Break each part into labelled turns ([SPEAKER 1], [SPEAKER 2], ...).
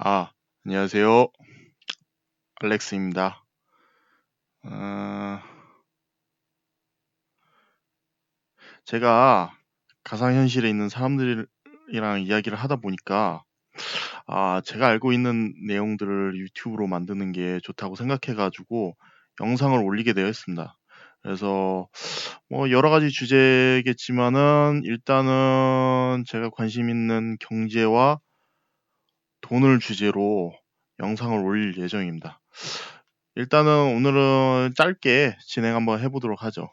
[SPEAKER 1] 안녕하세요. 알렉스입니다. 어, 제가 가상현실에 있는 사람들이랑 이야기를 하다 보니까, 제가 알고 있는 내용들을 유튜브로 만드는 게 좋다고 생각해가지고 영상을 올리게 되었습니다. 그래서 뭐 여러 가지 주제겠지만은 일단은 제가 관심 있는 경제와 돈을 주제로 영상을 올릴 예정입니다. 일단은 오늘은 짧게 진행 한번 해보도록 하죠.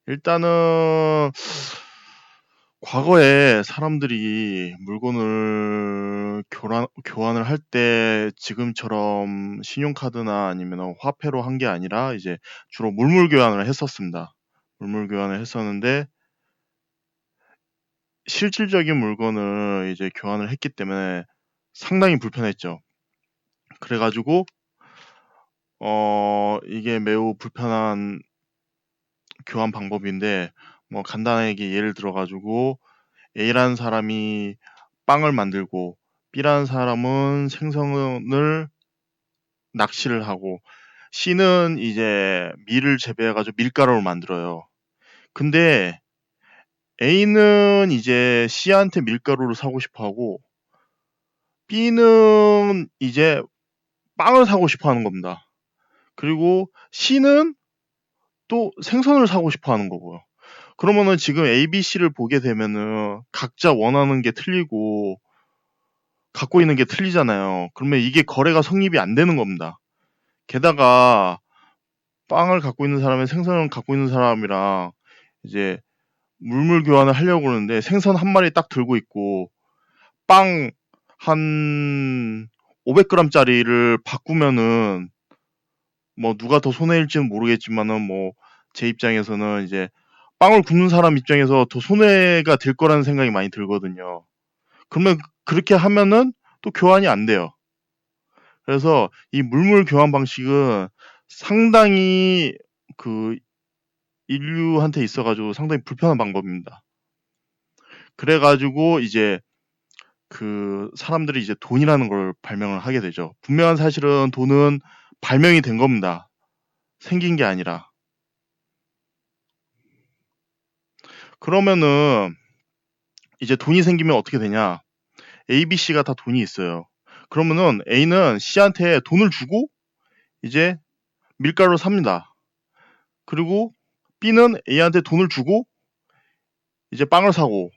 [SPEAKER 1] 일단은 과거에 사람들이 물건을 교환을 할 때 지금처럼 신용카드나 아니면 화폐로 한 게 아니라 이제 주로 물물 교환을 했었습니다. 물물 교환을 했었는데 실질적인 물건을 이제 교환을 했기 때문에 상당히 불편했죠. 그래가지고 이게 매우 불편한 교환 방법인데 뭐 간단하게 예를 들어가지고 A라는 사람이 빵을 만들고 B라는 사람은 생선을 낚시를 하고 C는 이제 밀을 재배해가지고 밀가루를 만들어요. 근데 A는 이제 C한테 밀가루를 사고 싶어 하고 B는 이제 빵을 사고 싶어 하는 겁니다. 그리고 C는 또 생선을 사고 싶어 하는 거고요. 그러면은 지금 A, B, C를 보게 되면은 각자 원하는 게 틀리고 갖고 있는 게 틀리잖아요. 그러면 이게 거래가 성립이 안 되는 겁니다. 게다가 빵을 갖고 있는 사람이 생선을 갖고 있는 사람이랑 이제 물물 교환을 하려고 그러는데 생선 한 마리 딱 들고 있고 빵 한 500g짜리를 바꾸면은 뭐 누가 더 손해일지는 모르겠지만은 뭐 제 입장에서는 이제 빵을 굽는 사람 입장에서 더 손해가 될 거라는 생각이 많이 들거든요. 그러면 그렇게 하면은 또 교환이 안 돼요. 그래서 이 물물 교환 방식은 상당히 그 인류한테 있어가지고 상당히 불편한 방법입니다. 그래가지고 이제 그 사람들이 이제 돈이라는 걸 발명을 하게 되죠. 분명한 사실은 돈은 발명이 된 겁니다. 생긴 게 아니라. 그러면은 이제 돈이 생기면 어떻게 되냐? A, B, C가 다 돈이 있어요. 그러면은 A는 C한테 돈을 주고 이제 밀가루를 삽니다. 그리고 B는 A한테 돈을 주고 이제 빵을 사고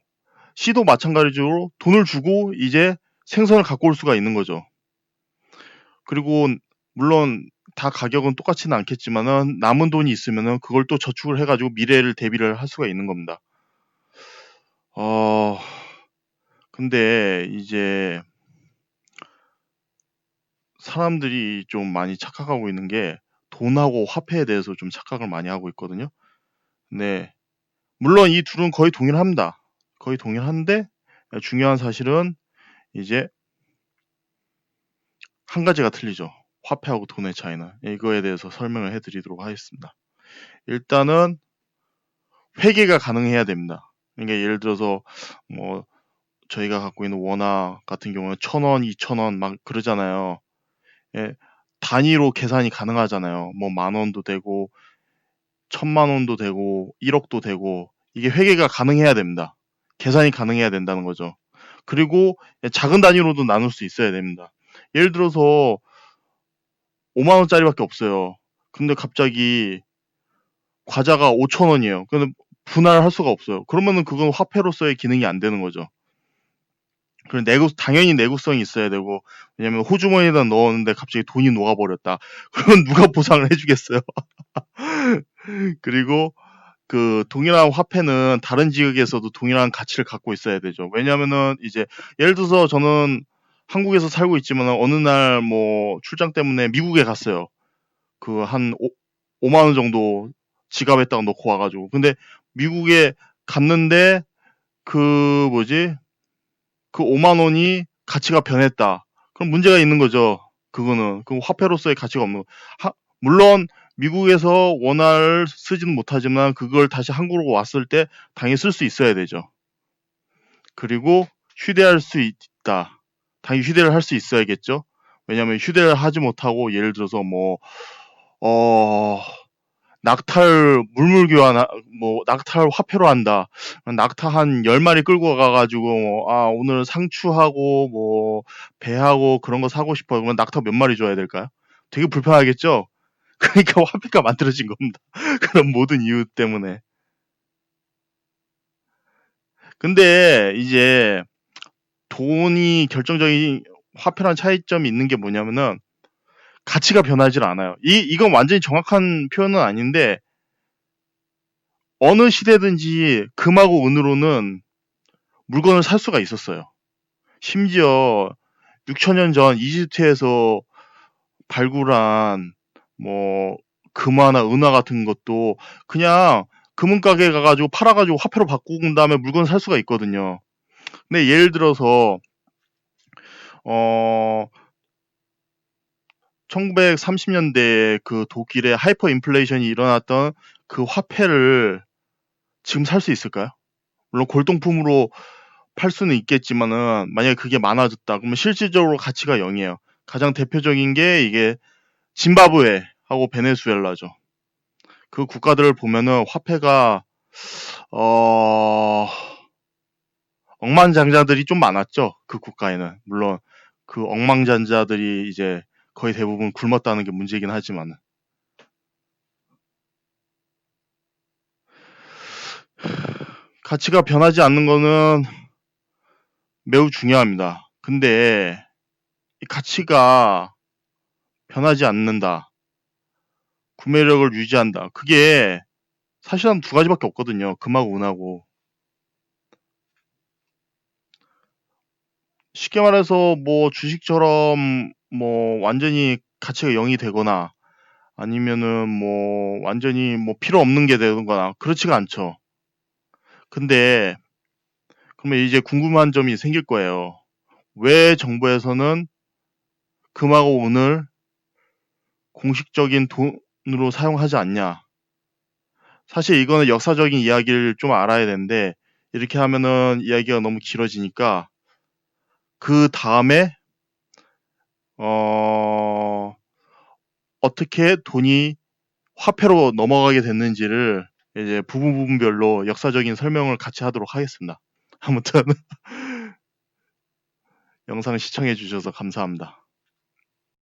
[SPEAKER 1] C도 마찬가지로 돈을 주고 이제 생선을 갖고 올 수가 있는 거죠. 그리고 물론 다 가격은 똑같지는 않겠지만은 남은 돈이 있으면은 그걸 또 저축을 해가지고 미래를 대비를 할 수가 있는 겁니다. 근데 이제 사람들이 좀 많이 착각하고 있는 게 돈하고 화폐에 대해서 좀 착각을 많이 하고 있거든요. 네. 물론 이 둘은 거의 동일합니다. 거의 동일한데 중요한 사실은 이제 한 가지가 틀리죠. 화폐하고 돈의 차이는. 이거에 대해서 설명을 해드리도록 하겠습니다. 일단은 회계가 가능해야 됩니다. 그러니까 예를 들어서 뭐 저희가 갖고 있는 원화 같은 경우는 1,000원, 2,000원 막 그러잖아요. 예, 단위로 계산이 가능하잖아요. 뭐 10,000원도 되고 1,000,000원도 되고 1억도 되고 이게 회계가 가능해야 됩니다. 계산이 가능해야 된다는 거죠. 그리고 작은 단위로도 나눌 수 있어야 됩니다. 예를 들어서 5만 원짜리밖에 없어요. 근데 갑자기 과자가 5,000원이에요. 근데 분할을 할 수가 없어요. 그러면은 그건 화폐로서의 기능이 안 되는 거죠. 그리고 당연히 내구성이 있어야 되고, 왜냐면 호주머니에다 넣었는데 갑자기 돈이 녹아버렸다. 그건 누가 보상을 해주겠어요. 그리고 그 동일한 화폐는 다른 지역에서도 동일한 가치를 갖고 있어야 되죠. 왜냐면은 이제 예를 들어서 저는 한국에서 살고 있지만 어느 날 뭐 출장 때문에 미국에 갔어요. 그 한 5만 원 정도 지갑에다가 넣고 와가지고. 근데 미국에 갔는데 그 뭐지? 그 5만 원이 가치가 변했다. 그럼 문제가 있는 거죠. 그거는 그 화폐로서의 가치가 없는. 물론 미국에서 원화를 쓰지는 못하지만 그걸 다시 한국으로 왔을 때 당연히 쓸 수 있어야 되죠. 그리고 휴대할 수 있다. 당연히 휴대를 할 수 있어야겠죠. 왜냐하면 휴대를 하지 못하고 예를 들어서 어, 낙타를 물물 교환, 낙타를 화폐로 한다. 낙타 한 10마리 끌고 가가지고, 오늘 상추하고, 배하고 그런 거 사고 싶어요. 그러면 낙타 몇 마리 줘야 될까요? 되게 불편하겠죠? 그러니까 화폐가 만들어진 겁니다. 그런 모든 이유 때문에. 근데 이제 돈이 결정적인 화폐랑 차이점이 있는 게 뭐냐면은 가치가 변하질 않아요. 이건 완전히 정확한 표현은 아닌데 어느 시대든지 금하고 은으로는 물건을 살 수가 있었어요. 심지어 6천년 전 이집트에서 발굴한 뭐 금화나 은화 같은 것도 그냥 금은 가게에 가가지고 팔아가지고 화폐로 바꾼 다음에 물건을 살 수가 있거든요. 근데 예를 들어서 어 1930년대에 그 독일의 하이퍼 인플레이션이 일어났던 그 화폐를 지금 살 수 있을까요? 물론 골동품으로 팔 수는 있겠지만은 만약에 그게 많아졌다 그러면 실질적으로 가치가 0이에요. 가장 대표적인 게 이게 짐바브웨하고 베네수엘라죠. 그 국가들을 보면은 화폐가 어 억만장자들이 좀 많았죠. 그 국가에는. 물론 그 억만장자들이 이제 거의 대부분 굶었다는 게 문제긴 하지만은. 가치가 변하지 않는 거는 매우 중요합니다. 근데 이 가치가 변하지 않는다. 구매력을 유지한다. 그게 사실은 두 가지밖에 없거든요. 금하고 은하고. 쉽게 말해서 주식처럼 완전히 가치가 0이 되거나 아니면은 완전히 필요 없는 게 되거나 그렇지가 않죠. 근데 그러면 이제 궁금한 점이 생길 거예요. 왜 정부에서는 금하고 은을 공식적인 돈으로 사용하지 않냐? 사실 이거는 역사적인 이야기를 좀 알아야 되는데 이렇게 하면은 이야기가 너무 길어지니까 그 다음에 어 어떻게 돈이 화폐로 넘어가게 됐는지를 이제 부분별로 역사적인 설명을 같이 하도록 하겠습니다. 아무튼 영상 시청해 주셔서 감사합니다.